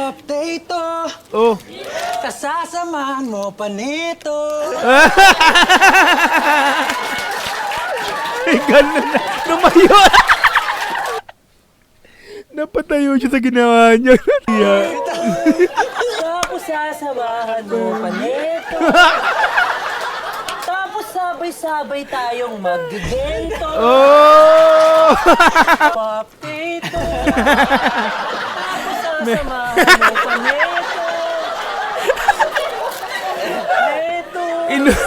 Potato, Oh. kasasamahan mo pa nito. Ganun na. Lumayo. Napatayo siya sa ginawa niya. Yeah. Tapos sasamahan mo pa nito. Tapos sabay-sabay tayong maggigento. Oh! Potato. Tapos sasamahan mo pa nito. Nito.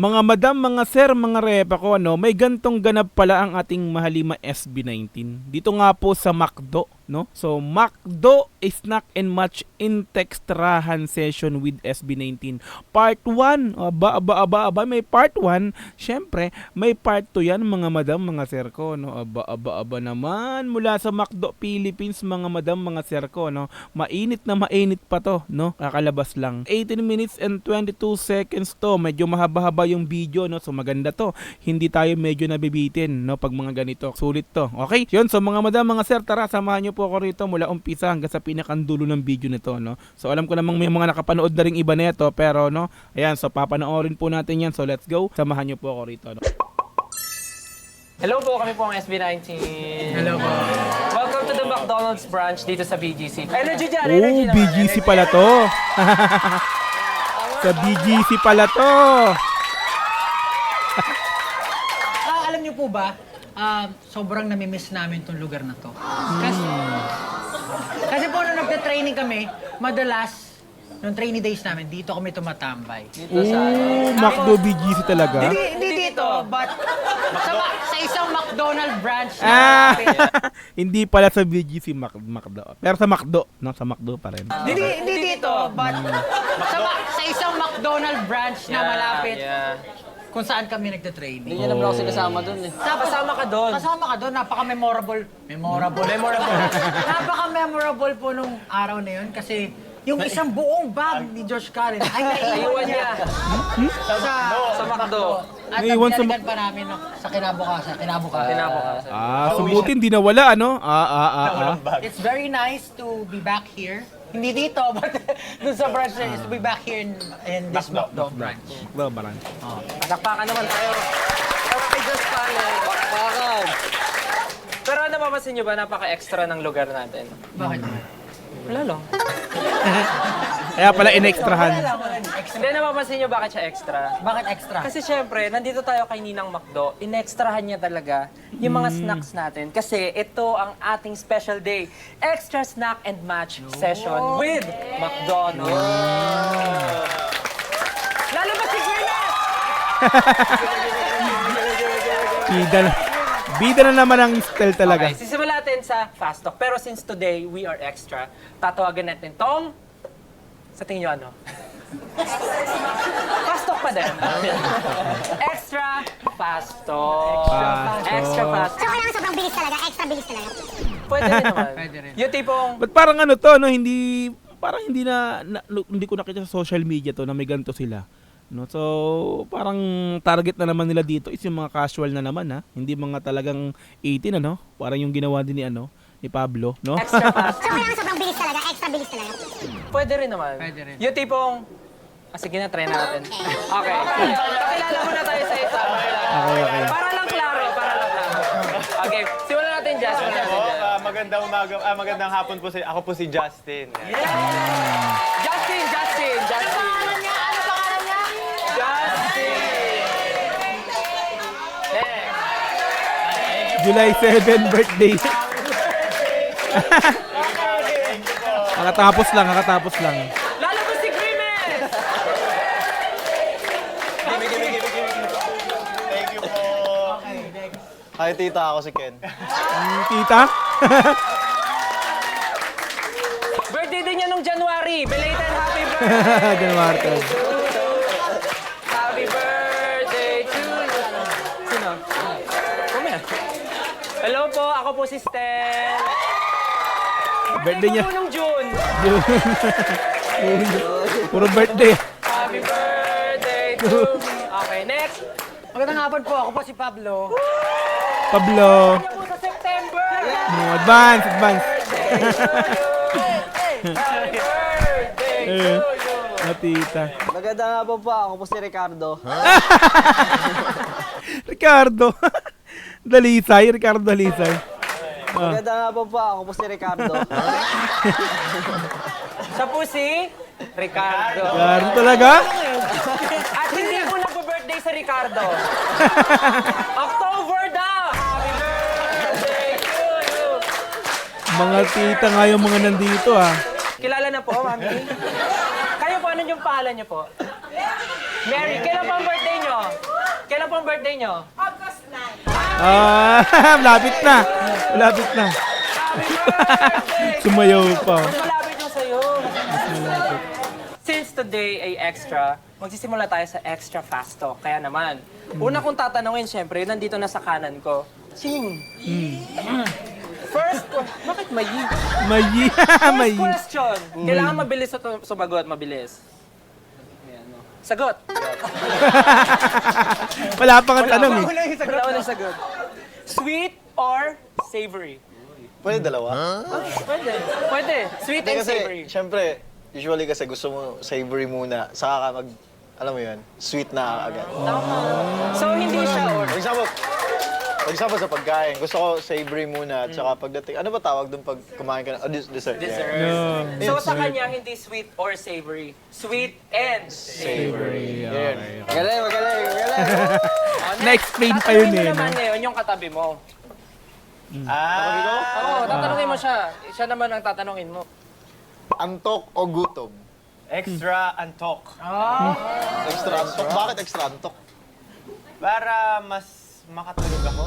Mga madam, mga sir, mga repa ko, ano, may gantong ganap pala ang ating mahalima SB19. Dito nga po sa McDo, no? So, McDo Snack and Match Intextrahan Session with SB19. Part 1. Aba, may part 1. Syempre, may part 2 yan, mga madam, mga sir ko, no? Aba naman. Mula sa McDo Philippines, mga madam, mga sir ko, no? Mainit na mainit pa to, no? Kakalabas lang. 18 minutes and 22 seconds to. Medyo mahaba-haba yung video, no? So maganda to. Hindi tayo medyo nabibitin, no? Pag mga ganito. Sulit to. Okay? Yun. So mga madam, mga sir, tara, samahan nyo po ako rito mula umpisa hanggang sa pinakandulo ng video nito, no? So alam ko namang may mga nakapanood na rin iba nito, pero, no? Ayan, so papanoorin po natin yan. So let's go. Samahan nyo po ako rito, no? Hello po, kami po ang SB19. Hello po. Welcome to the McDonald's branch dito sa BGC. Energy dyan, energy naman. BGC pala to. Sa BGC pala to. Alam niyo po ba, sobrang namimiss namin tong lugar na to. Kasi po nung nagte-training kami, madalas, nung training days namin, dito kami tumatambay. McDo BGC talaga. Hindi dito, but sa isang McDonald's branch na malapit. Hindi pala sa BGC McDo. Pero sa McDo, no? Sa McDo pa rin. Hindi dito, but sa isang McDonald's branch na malapit kung saan kami nagte-training. Hindi niya naman ako sinasama dun eh. Kasama ka dun. Kasama ka doon, napaka-memorable. Napaka-memorable po nung araw na yun kasi yung isang buong bag ni Josh Karen ay naiwan niya Sa McDo. At Naiwan sa binalikan pa namin no, sa kinabukasan. So buti hindi nawala, ano? It's very nice to be back here. Hindi dito, but dun sa branch na is to be back here in this McDo branch. McDo ba rin? Nakpakan naman tayo. Pero kay Diyos Karen, bakbakan. Pero napapansin nyo ba, napaka-extra ng lugar natin? Bakit? Wala lang. Kaya pala inextrahan. Hindi, napapansin nyo bakit siya extra? Bakit extra? Kasi syempre, nandito tayo kay Ninang McDo, inextrahan niya talaga yung mga snacks natin. Kasi ito ang ating special day, Extra Snack and Match Session with McDonald's. Lalo ba si Gwyneth? Bida na naman ang style talaga. Okay, sisimula natin sa Fast Talk. Pero since today, we are extra, tatawagan natin tong... Sa tingin nyo ano? Fast Talk pa din. Extra Fast Talk. Extra Fast So, Talk. kailangan sobrang bilis talaga, extra bilis talaga. Pwede rin naman. Yung tipong... Ba't parang ano to, no? Parang hindi hindi ko nakita sa social media to na may ganito sila. No, so parang target na naman nila dito is yung mga casual na naman, ha. Hindi mga talagang 18, ano? Parang yung ginawa din ni Pablo, no? Extra Fast. So, kailangan sobrang bilis talaga, extra bilis talaga. Pwede rin naman. Yung tipong... sige na, try natin. Okay. Pakilala muna tayo sa isa. Okay. Para lang klaro. Okay, simulan natin, Justin. Magandang umaga, magandang hapon po ako po si Justin. Justin! Ano pangalan niya? Justin! July 7 birthday. Nakatapos lang. Lalo ko si Grimes! Thank you po. Hi tita, ako si Ken. Tita? Birthday din niya nung January. Belated happy birthday! January. Happy birthday to you. Sino? Hello po, ako po si Stel. Birthday niya. Ko nung June. Puro birthday. Happy birthday to me. Okay, next. Magandang hapon po, ako po si Pablo. Pablo. Kanya po sa September! Advance. Happy birthday to you! Natita. Maganda nga po ako po si Ricardo. Ricardo. Ricardo Dalisay. Maganda nga po ako po si Ricardo. Siya po si Ricardo. Ricardo talaga? At hindi po nagpo-birthday sa Ricardo. October daw! Happy birthday to you! Mga tita nga yung mga nandito Kilala na po, mami. Kayo po, ano yung pangalan niyo po? Mary, kailan po ang birthday niyo? Kailan po ang birthday niyo? Malapit na. Happy birthday! Sumayaw pa. Mas malapit yung sa'yo. Since today ay extra, magsisimula tayo sa extra fast talk. Kaya naman, una kong tatanungin, syempre, nandito na sa kanan ko. Sing! First, bakit may First question. Kailangan mabilis sumagot, mabilis. Ayan, no. Sagot! Wala pa nga tanong eh. Wala ko na sagot. Sweet or savory? Pwede dalawa? Pwede. Sweet Hindi and kasi, savory. syempre, usually kasi gusto mo savory muna, saka ka alam mo yun, sweet na agad. So, hindi siya or... For example, sa pagkain, gusto ko savory muna, at saka pagdating, ano ba tawag dun pag kumain ka na? Dessert. Dessert. Yeah. So, sa kanya, hindi sweet or savory. Sweet and savory. Yun. Magaling. Na-explain pa yun Tatanungin eh. mo naman ngayon yung katabi mo. Ah, Oo, tatanungin mo siya. Siya naman ang tatanungin mo. Antok o gutom? extra antok. Extra antok? Bakit extra antok? Para mas makatulog ako.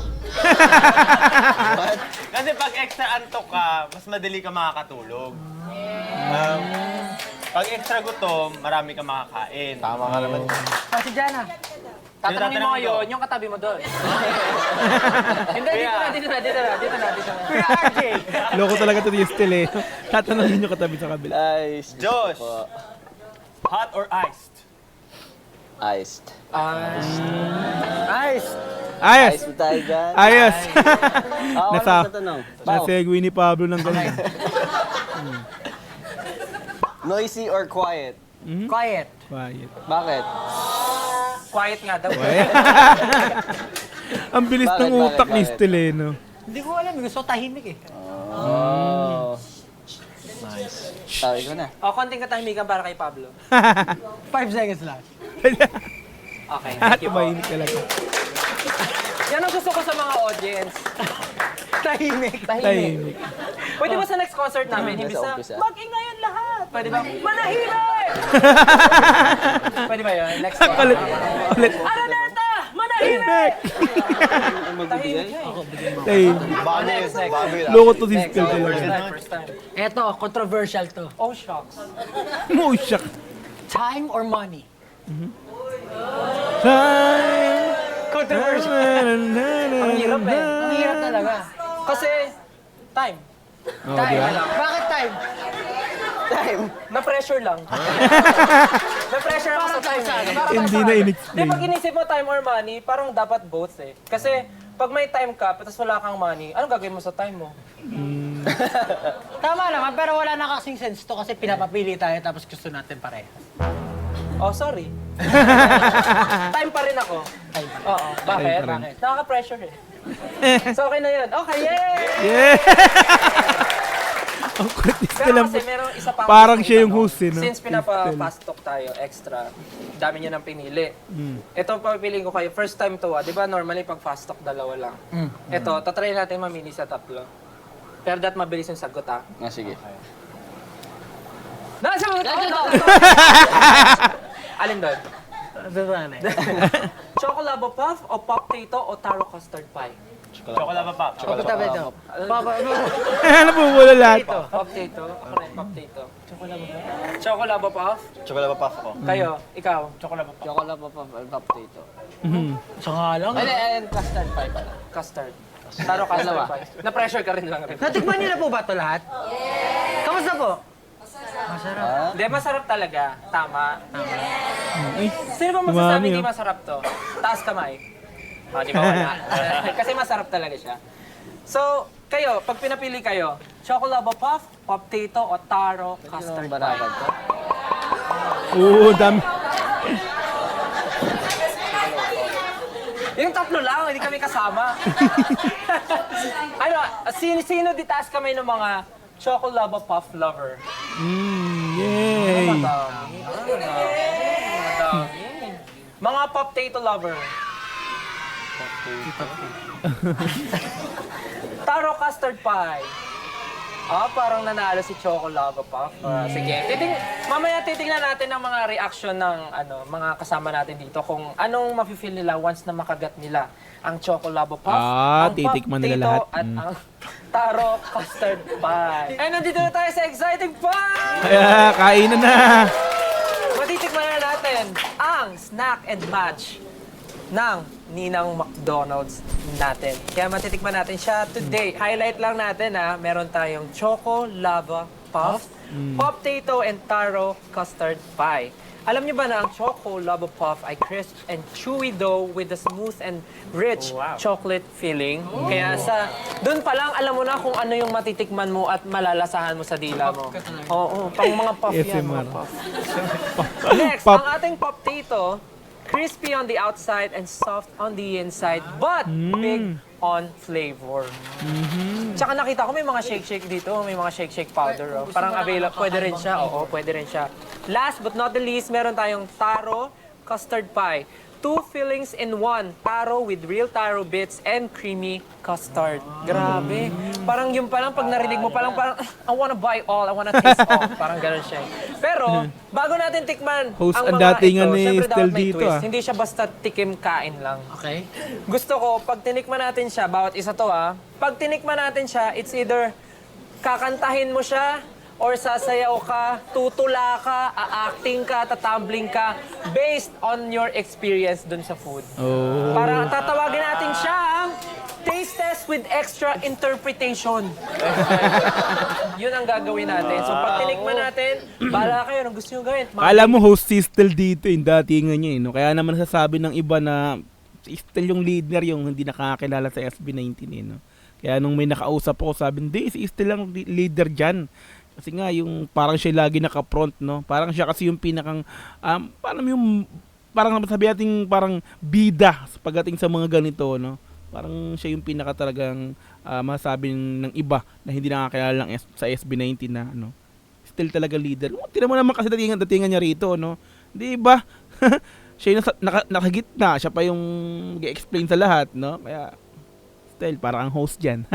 Kasi pag extra antok ka, mas madali ka makakatulog. Pag extra gutom, marami ka makakain. Tama ka naman. Si Jana. Tatanungin mo ngayon, yung katabi mo doon. Hindi, dito na. Kuya RJ! Loko talaga ito yung still eh. Tatanungin nyo katabi sa kabila. Nice. Josh! Hot or iced? Iced. Ayos! Ice ba tayo dyan? Ayos! Ako Nasa- na tanong. Nasegue ni Pablo ng ganun. Noisy or quiet? Quiet. Quiet. Bakit? Quiet nga daw. Ang bilis ng Bakit? utak ni Bakit? Still eh, no? Hindi ko alam, gusto ko tahimik eh. Oh. Nice. Sabi ko na. O, konting katahimikan para kay Pablo. 5 seconds lang. Okay, thank you po. Tumahimik talaga. Yan ang gusto ko sa mga audience. Tahimik. Tahimik. Pwede ba sa next concert namin, Nasa imbis na umpisa. mag-ingayan lahat? Pwede ba? Manahimik! Pwede ba yun? Next Palit. Palit. Araneta! Manahimik! Magbibigay? Tahimik. Bago yun. Next. Bago yun. Loko to si Next. Still talaga. First time. Eto, controversial to. Oh, shucks. Oh, shock. Time or money? Time. Controversial. Ang hirap eh. Ang hirap talaga. Kasi, time. Oh, Time. di ba? Bakit time? Time. Na-pressure lang. Na-pressure ako sa time. Hindi na Di in-explain. pag inisip mo time or money, parang dapat both eh. Kasi, pag may time ka, tapos wala kang money, anong gagawin mo sa time mo? Tama naman, pero wala na kasing sense to kasi pinapapili tayo tapos gusto natin pareho. Oh, sorry. Time pa rin ako. Oo. Bakit? pa rin. Bakit? Nakaka-pressure eh. So, okay na yun. Okay, yay! Yeah! Ang kulit ni Still Pero ang kasi merong isa pa Parang akong siya yung itanong. host eh, no? Since pinapa-fast talk tayo, extra, dami niya nang pinili. Ito, papipiliin ko kayo. First time to Di ba normally pag fast talk, dalawa lang. Ito, tatry natin mamili sa tatlo. Pero dat mabilis yung sagot Sige. Nasagot! Alin doon? Doon na eh. Chocolate puff o pop tato o taro custard pie? Chocolate pa, Pop. Pagkatabi ito. Ano po wala lahat? Pop tato. Ako rin, pop tato. Chocolate puff? Chocolate pa puff ko. Kayo, ikaw. Chocolate pa, Pop. Chocolate pa potato. Sa nga lang. And custard pie pala. Custard. Taro custard Dalawa. pie. Na-pressure ka rin lang rin. Natikman niyo na po ba ito lahat? Yes! Kamusta po? Masarap. Hindi, masarap talaga. Tama. Ay, Sino ba Dumami, masasabi hindi oh. masarap to? Taas kamay. Di ba wala? Kasi masarap talaga siya. So, kayo, pag pinapili kayo, Choco Lava Puff, Potato, o Taro, Custard Pie. Banabag to. Oo, dami. Yung tatlo lang, hindi kami kasama. Ano, sino ditaas kami ng mga Choco Lava Puff lover? Yay! Madami. Mga Potato lover. Taro Custard Pie. Parang nanalo si Choco Lava Puff. Sige. Mamaya titingnan natin ang mga reaction ng mga kasama natin dito kung anong mafe-feel nila once na makagat nila ang Choco Lava Puff, ang titikman nila Potato, lahat. at ang Taro Custard Pie. And nandito na tayo sa exciting part! Kaya, kainan na! Matitikman na natin ang snack and match ng Ninang McDonald's natin. Kaya matitikman natin siya today. Highlight lang natin meron tayong Choco Lava Puff, Potato and Taro Custard Pie. Alam niyo ba na ang Choco Lava Puff ay crisp and chewy dough with a smooth and rich chocolate filling. Kaya doon pa lang alam mo na kung ano yung matitikman mo at malalasahan mo sa dila mo. Oo, pang mga puff yan, mga ASMR. puff. Next, ang ating potato, crispy on the outside and soft on the inside, but big on flavor. Tsaka nakita ko may mga shake-shake dito, may mga shake-shake powder. Parang available, pwede rin siya. Oo, pwede rin siya. Last but not the least, meron tayong taro custard pie. 2 fillings in 1. Taro with real taro bits and creamy custard. Grabe. Parang yung palang, pag narinig mo palang, parang, I wanna buy all, I wanna taste all. Parang gano'n siya. Pero, bago natin tikman Host ang ang mga datingan ito, ni syempre Estel dapat may dito, twist. Hindi siya basta tikim kain lang. Okay. Gusto ko, pag tinikman natin siya, bawat isa to pag tinikman natin siya, it's either kakantahin mo siya, or sasayaw ka, tutula ka, a-acting ka, tatambling ka, based on your experience dun sa food. Oh. Para tatawagin natin siyang taste test with extra interpretation. Yun ang gagawin natin. So pag tinikman natin, bahala kayo, anong gusto nyo gawin? Alam mo, host si Estel dito, yung datingan niya, no? Kaya naman nasasabi ng iba na si Estel yung leader, yung hindi nakakilala sa SB19, no? Kaya nung may nakausap ako, sabi, hindi, si Estel lang leader dyan. Kasi nga, yung parang siya lagi naka-front, no? Parang siya kasi yung pinakang, parang sabi natin, parang bida pagdating sa mga ganito, no? Parang siya yung pinaka talagang masasabi ng iba na hindi nakakilala lang sa SB19 na, ano, still talaga leader. Tira mo naman kasi datingan niya rito, no? Di ba? Siya yung nakagitna, siya pa yung mag-explain sa lahat, no? Kaya, still, parang ang host dyan.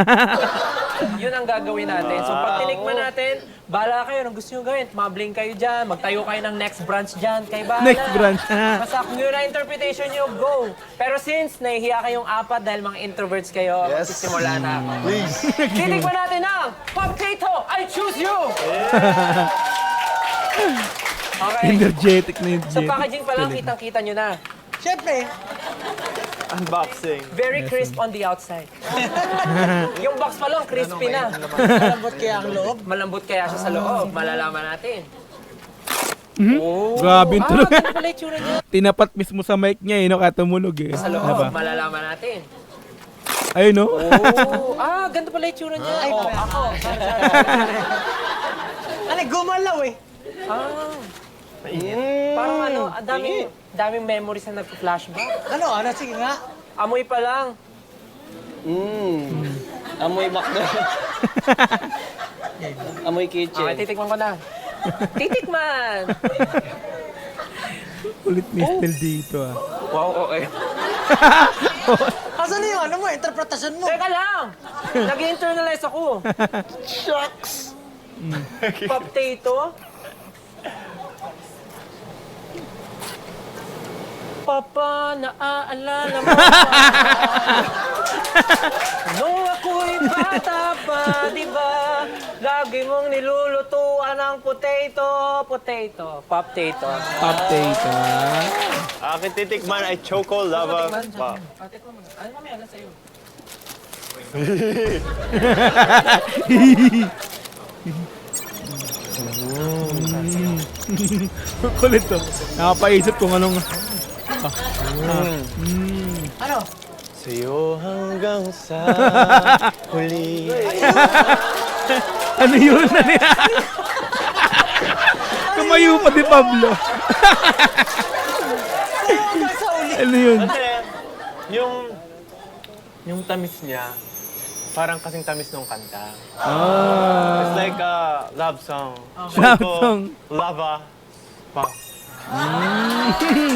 Yun ang gagawin natin. So pag tinikman natin, bahala kayo, anong gusto nyo gawin? Mabling kayo dyan, magtayo kayo ng next branch dyan, kayo bahala. Next branch. Basta kung yun ang interpretation nyo, go! Pero since nahihiya kayong apat dahil mga introverts kayo, Yes. magsisimula na ako. Please. Titikman natin ang Potato! I choose you! Okay. Energetic na yun. Sa packaging pa lang, kitang-kita nyo na. Siyempre, Unboxing. Very crisp on the outside. Yung box pa lang, crispy na. malambot kaya ang loob. Malambot kaya siya sa loob. Malalaman natin. Grabe yung tulog. Ganun pala yung tsura niya. Tinapat mismo sa mic niya, no? Katumunog, eh. Sa loob, Diba? malalaman natin. Ayun, no? Ganito pala yung tsura niya. Ako. Ano, gumalaw eh. Parang ang daming memories na nagpa-flashback. Ano, sige nga. Amoy pa lang. Amoy McDo. Amoy kitchen. Okay, titikman ko na. Titikman! Ulit ni Estel dito, ah. Wow, okay. Asan na yung interpretasyon mo? Teka lang! Nag-internalize ako. Shucks! Potato. Papa, naaalala mo nung ako'y bata pa, di ba? Lagi mong nilulutuan ang potato. Potato. Potato. Akin titikman ay Choco Lava Puff. Tikman mo na. Ano mamaya na sa'yo? Kulit to. Nakapaisip kung anong... Ano? Sa'yo hanggang sa huli. Ano yun? Ano yan? Tumayo pa di Pablo. Ano yun? Kasi, yung tamis niya, parang kasing tamis ng kanta. It's like a love song. Love song. Lava. Pa.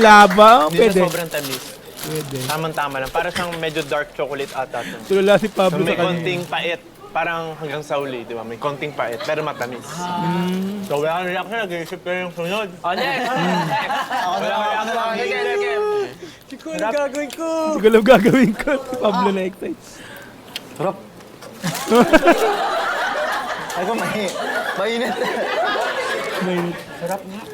Laba? Hindi Pwede. siya sobrang tamis. Pwede. Tamang-tama lang. Para siyang medyo dark chocolate ata to. Tulala si So, Pablo may sa kanya. konting pait. Parang hanggang sa uli, di ba? May konting pait, pero matamis. So, wala kang reaction, nag-iisip ka yung sunod. Oh, next! Wala kang reaction, Sige. Hindi ko alam gagawin ko. Si Pablo na excite. Sarap. Ay ko, mainit. Sarap nga.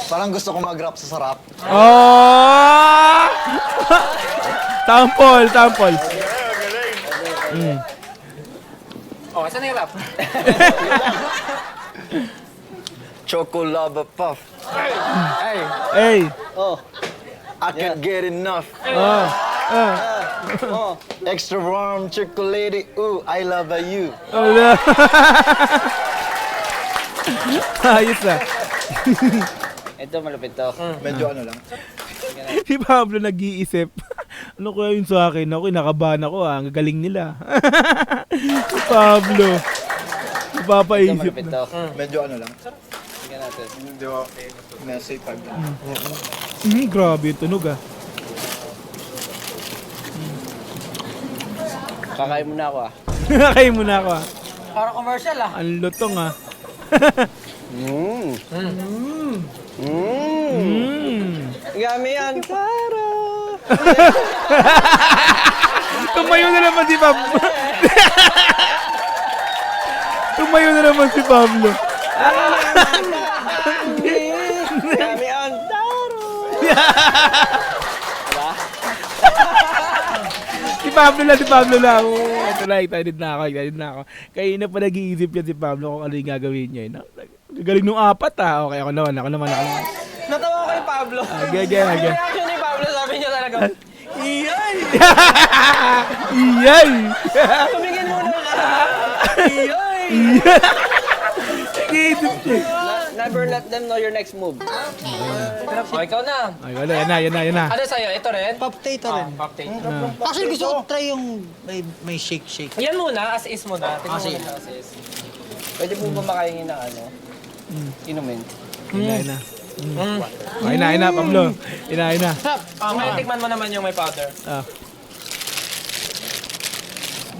Parang gusto ko mag-rap sa sarap. Oh! Tampol. Oh, saan yung rap? Choco Lava Puff. Hey. Oh. I can't get enough. Oh. Extra warm chocolate. Ooh, I love you. Wala. Ayos ah. Ito, malupit to. Medyo ano lang. Si Pablo nag-iisip. Ano kaya yun sa akin? Ako, nakabahan ako ah. Ang gagaling nila. Si Pablo. Ito, Napapaisip malupit na. to. Medyo ano lang. Tingnan natin. Medyo nasa ipag. Grabe yung tunog ah. Kakain muna ako ah. Kakain muna ako ah. Parang commercial ah. Ang lutong ah. Yummy yan, Tara! Tumayo na naman si Pablo. Tumayo na naman si Pablo. Yummy yan, Tara! Si Pablo lang. Oh, ito na, excited na ako. Kaya na pa nag-iisip yan si Pablo kung ano yung gagawin niya. Gagaling nung apat ah. Okay, ako naman. Natawa ko kay Pablo. Okay. Yung reaction ni Pablo, sabi niya talaga, iyay! Iyay! Tumingin muna ka! Iyay! Nag-iisip siya. Never let them know your next move. Oh, ikaw na. Ay, wala. Yan na. Ano sa'yo? Ito rin? Pop tato rin. Pop tape. Actually, gusto ko try yung may shake. Yan muna, as is muna. Tingnan mo sige. muna as is. Pwede po ba makaingin ng ano? Inumin. Inain na. Ay na, Pablo. Inain na. Ngayon, tikman mo naman yung may powder. Ah.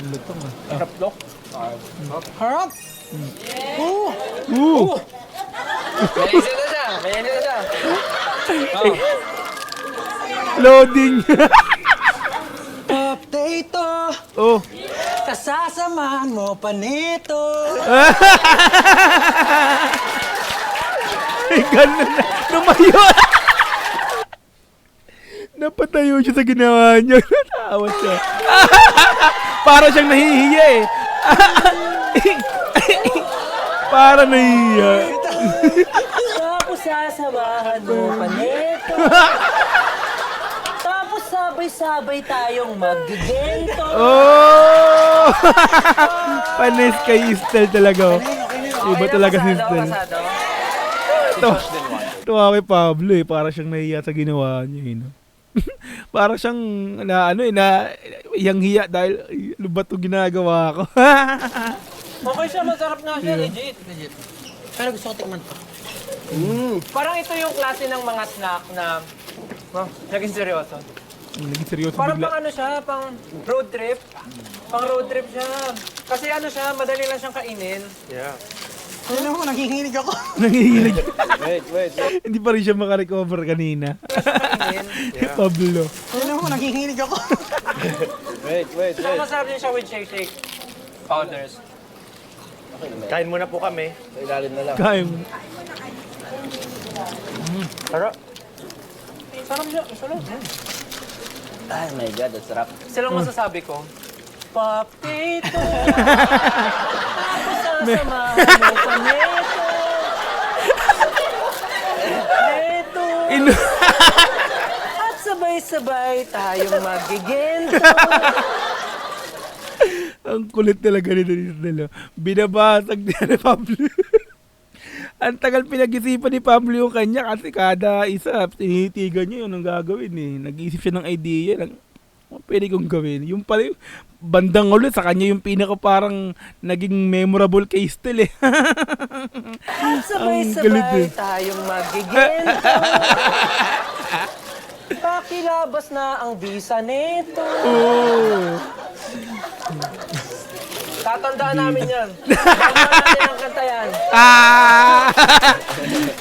Lutong ah. Harap, Lok. Harap! May isip na siya. Oh. Loading. Pop tato! Oh. Kasasamahan mo pa nito! Ay, ganun na. Lumayo. Napatayo siya sa ginawa niya. Natawa siya. Para siyang nahihiya eh. Para nahihiya. Tapos sasamahan mo pa nito. Tapos sabay-sabay tayong mag-gento. Oh! Panis kay Estel talaga. Iba talaga si Estel. Tuwa kay Pablo eh. Para siyang nahihiya sa ginawa niya eh. No? Para siyang iyang-hiya dahil ano ba ito ginagawa ko? Okay siya, masarap nga siya, legit. Pero gusto ko tikman to. Parang ito yung klase ng mga snack na, naging seryoso. Naging seryoso Parang bigla. pang ano siya, pang road trip. Pang road trip siya. Kasi ano siya, madali lang siyang kainin. Yeah. Ano mo, nanghihinig ako. Nangihilig. Wait. Hindi pa rin siya makarecover kanina. Kainin. Pablo. Ano mo, nanghihinig ako. Wait. So, masarap din siya with shake powders. Kain muna po kami. Sa ilalim na lang. Kaya mo. Sarap. Sarap siya, sarap. Ay, my God, ang sarap. Silang masasabi ko, Pop Tito! Sasamahan mo pa nito! Nito! At sabay Sabay-sabay tayong magigento. Ang kulit talaga nito dito. Binabasag niya ni Pablo. Ang tagal pinag-isipan ni Pablo yung kanya kasi kada isa, tinitigan niya yun ang gagawin eh. Nag-iisip siya ng idea lang. Ano pwede kong gawin? Yung pala yung bandang ulit sa kanya yung pinaka parang naging memorable case still eh. Ang galit Sabay-sabay eh. tayong magigento. Pakilabas na ang bisa nito. Oh. Tatandaan namin yan. Tatandaan natin ang kanta yan. Ah!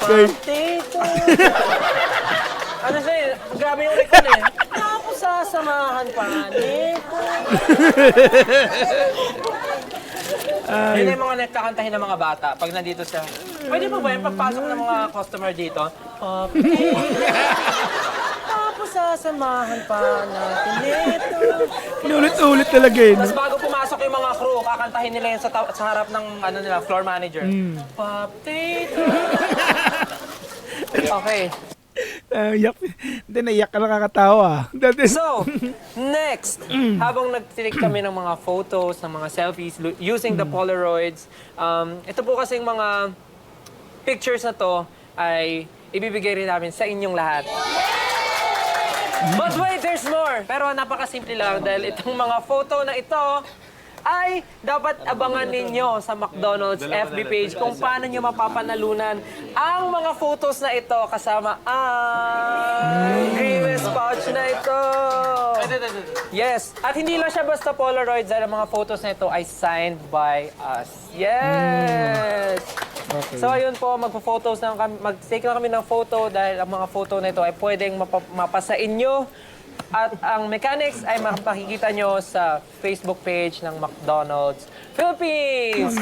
Partito. Ano siya eh, grabe yung record eh. Tapos sasamahan pa nito. Yun yung mga nagkakantahin ng mga bata pag nandito siya. Pwede pa ba yung pagpasok ng mga customer dito? Tapos sasamahan pa natin nito. Inulit-ulit talaga eh. No? Tapos bago pumasok yung mga crew, kakantahin nila yun sa harap ng ano nila, floor manager. Potato. Okay. Yak. Hindi, naiyak ka nakakatawa. Dati. So, next, habang nag-take kami ng mga photos, ng mga selfies using the Polaroids, ito po kasing mga pictures na to ay ibibigay rin namin sa inyong lahat. But wait, there's more! Pero napakasimple lang dahil itong mga photo na ito ay dapat abangan ninyo sa McDonald's FB page kung paano nyo mapapanalunan ang mga photos na ito kasama ang Grimace pouch na ito. Yes, at hindi lang siya basta Polaroids dahil ang mga photos na ito ay signed by us. Yes! So ayun po, magpo-photos na kami, mag-take na kami ng photo dahil ang mga photo na ito ay pwedeng mapasa inyo. At ang mechanics ay makikita nyo sa Facebook page ng McDonald's Philippines!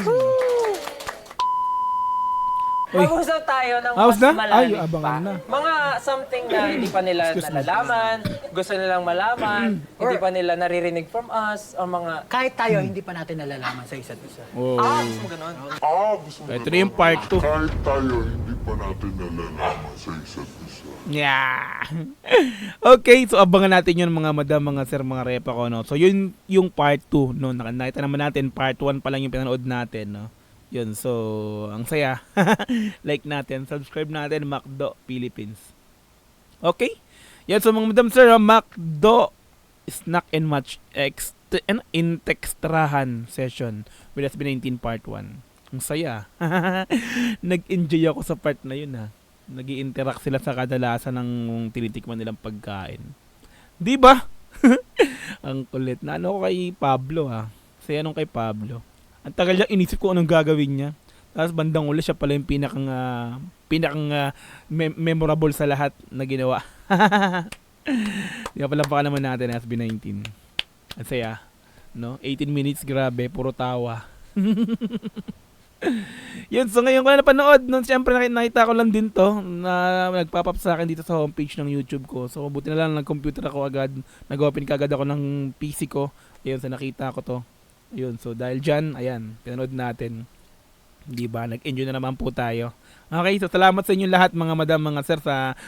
Mag-usap tayo ng Tapos mas na? malalim Ay, abangan pa. na. Mga something na hindi pa nila nalalaman, gusto nilang malaman, hindi pa nila naririnig from us, o mga... Kahit tayo, hindi pa natin nalalaman sa isa't isa. Oh. Gusto mo ganun? Ito na yung part 2. Kahit tayo, hindi pa natin nalalaman sa isa't isa. Yeah. Okay, so abangan natin yun mga madam, mga sir, mga repa ko, no? So yun yung part 2, no? Nakita naman natin, part 1 pa lang yung pinanood natin, no? Yun, so ang saya. Like natin, subscribe natin, McDo Philippines. Okay? Yan, so mga madam, sir, McDo Snack and Match in Textrahan session with SB19 part 1. Ang saya. Nag-enjoy ako sa part na yun, ha. Nag-i-interact sila sa kadalasan ng tinitikman nilang pagkain. Di ba? Ang kulit. Na ano ko kay Pablo, ha. Saya nung kay Pablo. Ang tagal niya inisip ko anong gagawin niya. Tapos bandang uli siya pala yung pinakang memorable sa lahat na ginawa. Di ba pala baka naman natin SB19. Ang saya. No? 18 minutes, grabe. Puro tawa. Yun, so ngayon ko na napanood. No, siyempre nakita ko lang din to na nagpop-up sa akin dito sa homepage ng YouTube ko. So buti na lang nag-computer ako agad. Nag-open kagad ako ng PC ko. Ayun, so nakita ko to. Ayun, so dahil dyan, ayan, pinanood natin. Di ba? Nag-enjoy na naman po tayo. Okay, so salamat sa inyo lahat mga madam, mga sir.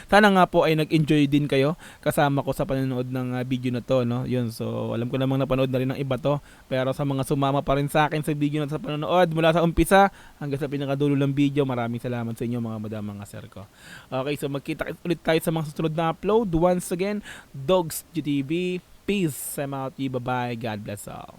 Sana nga po ay nag-enjoy din kayo kasama ko sa panonood ng video na to, no? Yun, so alam ko namang napanood na rin ng iba to. Pero sa mga sumama pa rin sa akin sa video na sa panonood mula sa umpisa hanggang sa pinakadulo ng video, maraming salamat sa inyo mga madam, mga sir ko. Okay, so magkita ulit tayo sa mga susunod na upload. Once again, Dogs GTV. Peace. I'm out. Bye-bye. God bless all.